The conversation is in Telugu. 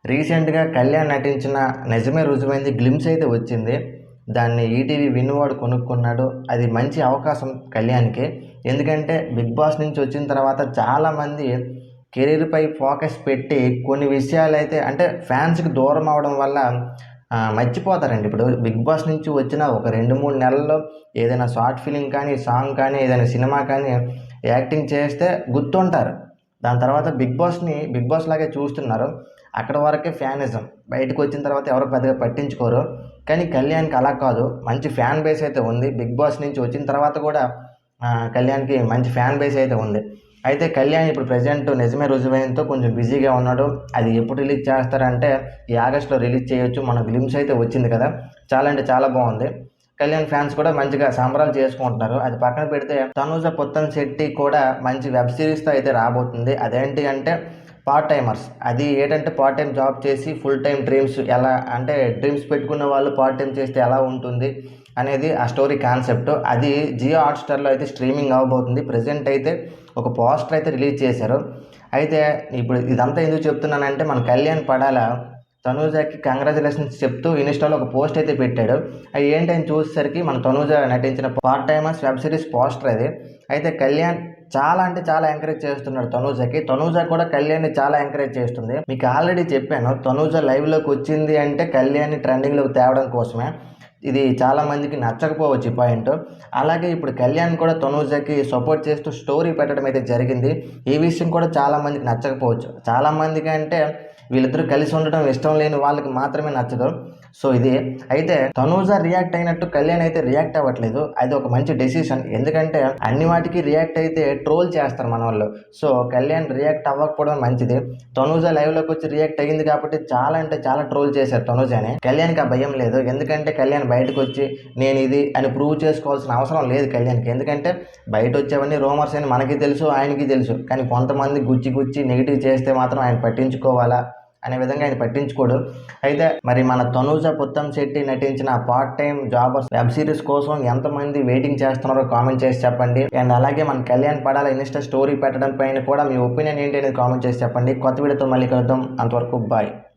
రీసెంట్‌గా కళ్యాణ్ నటించిన 'నిజమే రుజువైంది' గ్లింప్స్ అయితే వచ్చింది. దాన్ని ఈటీవీ వినువాడు కొనుక్కున్నాడు. అది మంచి అవకాశం కళ్యాణ్‌కి. ఎందుకంటే 'బిగ్ బాస్' నుంచి వచ్చిన తర్వాత చాలామంది కెరీర్‌పై ఫోకస్ పెట్టి కొన్ని విషయాలైతే అంటే ఫ్యాన్స్‌కి దూరం అవ్వడం వల్ల మర్చిపోతారండి. ఇప్పుడు 'బిగ్ బాస్' నుంచి వచ్చిన ఒక 2, 3 నెలల్లో ఏదైనా షార్ట్ ఫిల్మ్ కానీ, సాంగ్ కానీ, ఏదైనా సినిమా కానీ యాక్టింగ్ చేస్తే గుర్తుంటారు. దాని తర్వాత 'బిగ్ బాస్' లాగే చూస్తున్నారు. అక్కడ వరకే ఫ్యానిజం. బయటకొచ్చిన తర్వాత ఎవరు పెద్దగా పట్టించుకోరు. కానీ కళ్యాణ్‌కి అలా కాదు. మంచి ఫ్యాన్ బేస్ అయితే ఉంది. 'బిగ్ బాస్' నుంచి వచ్చిన తర్వాత కూడా కళ్యాణ్‌కి మంచి ఫ్యాన్ బేస్ అయితే ఉంది. అయితే కళ్యాణ్ ఇప్పుడు ప్రెజెంట్ 'నిజమే రుజువైంది'తో కొంచెం బిజీగా ఉన్నాడు. అది ఎప్పుడు రిలీజ్ చేస్తారంటే ఈ ఆగస్ట్‌లో రిలీజ్ చేయొచ్చు. మన గ్లింప్స్ అయితే వచ్చింది కదా! చాలా అంటే చాలా బాగుంది. కళ్యాణ్ ఫ్యాన్స్ కూడా మంచిగా సంబరాలు చేసుకుంటున్నారు. అది పక్కన పెడితే తనూజ పొత్తంశెట్టి కూడా మంచి వెబ్ సిరీస్‌తో అయితే రాబోతుంది. అదేంటి అంటే పార్ట్ టైమర్స్. అది ఏంటంటే పార్ట్ టైమ్ జాబ్ చేసి ఫుల్ టైమ్ డ్రీమ్స్ ఎలా అంటే డ్రీమ్స్ పెట్టుకున్న వాళ్ళు పార్ట్ టైమ్ చేస్తే ఎలా ఉంటుంది అనేది ఆ స్టోరీ కాన్సెప్ట్. అది జియో హాట్‌స్టార్‌లో అయితే స్ట్రీమింగ్ అవ్వబోతుంది. ప్రెజెంట్ అయితే ఒక పోస్టర్ అయితే రిలీజ్ చేశారు. అయితే ఇప్పుడు ఇదంతా ఎందుకు చెప్తున్నానంటే మన కళ్యాణ్ పడాల తనూజకి కంగ్రాచులేషన్స్ చెప్తూ ఇన్‌స్టాలో ఒక పోస్ట్ అయితే పెట్టాడు. అది ఏంటని చూసేసరికి మన తనూజ నటించిన part timers web series poster అది. అయితే కళ్యాణ్ చాలా అంటే చాలా ఎంకరేజ్ చేస్తున్నాడు తనూజకి. తనూజ కూడా కళ్యాణ్‌ని చాలా ఎంకరేజ్ చేస్తుంది. మీకు ఆల్రెడీ చెప్పాను తనూజ లైవ్‌లోకి వచ్చింది అంటే కళ్యాణ్‌ని ట్రెండింగ్‌లోకి తేవడం కోసమే. ఇది చాలా మందికి నచ్చకపోవచ్చు ఈ పాయింట్. అలాగే ఇప్పుడు కళ్యాణ్ కూడా తనూజకి సపోర్ట్ చేస్తూ స్టోరీ పెట్టడం అయితే జరిగింది. ఈ విషయం కూడా చాలా మందికి నచ్చకపోవచ్చు. చాలా మందికి అంటే వీళ్ళిద్దరూ కలిసి ఉండడం ఇష్టం లేని వాళ్ళకి మాత్రమే నచ్చదు. సో ఇది అయితే తనూజ రియాక్ట్ అయినట్టు కళ్యాణ్ అయితే రియాక్ట్ అవ్వట్లేదు. అది ఒక మంచి డెసిషన్. ఎందుకంటే అన్ని వాటికి రియాక్ట్ అయితే ట్రోల్ చేస్తారు మనోళ్ళు. సో కళ్యాణ్ రియాక్ట్ అవ్వకపోవడం మంచిది. తనూజ లైవ్‌లోకి వచ్చి రియాక్ట్ అయ్యింది కాబట్టి చాలా అంటే చాలా ట్రోల్ చేశారు తనూజని. కళ్యాణ్‌కి ఆ భయం లేదు. ఎందుకంటే కళ్యాణ్ బయటకొచ్చి నేను ఇది అని ప్రూవ్ చేసుకోవాల్సిన అవసరం లేదు కళ్యాణ్‌కి. ఎందుకంటే బయట వచ్చేవన్నీ రూమర్స్ అని మనకి తెలుసు, ఆయనకి తెలుసు. కానీ కొంతమంది గుచ్చి గుచ్చి నెగిటివ్ చేస్తే మాత్రం ఆయన పట్టించుకోవాలా అనే విధంగా ఆయన పట్టించుకోడు. అయితే మరి మన తనూజ పొత్తంశెట్టి నటించిన part time jobbers web series కోసం ఎంతమంది వెయిటింగ్ చేస్తున్నారో కామెంట్ చేసి చెప్పండి. అండ్ అలాగే మన కళ్యాణ్ పడాల ఇన్స్టా స్టోరీ పెట్టడం పైన కూడా మీ ఒపీనియన్ ఏంటి అనేది కామెంట్ చేసి చెప్పండి. కొత్త వీడియోతో మళ్ళీ కలుద్దాం. అంతవరకు బాయ్.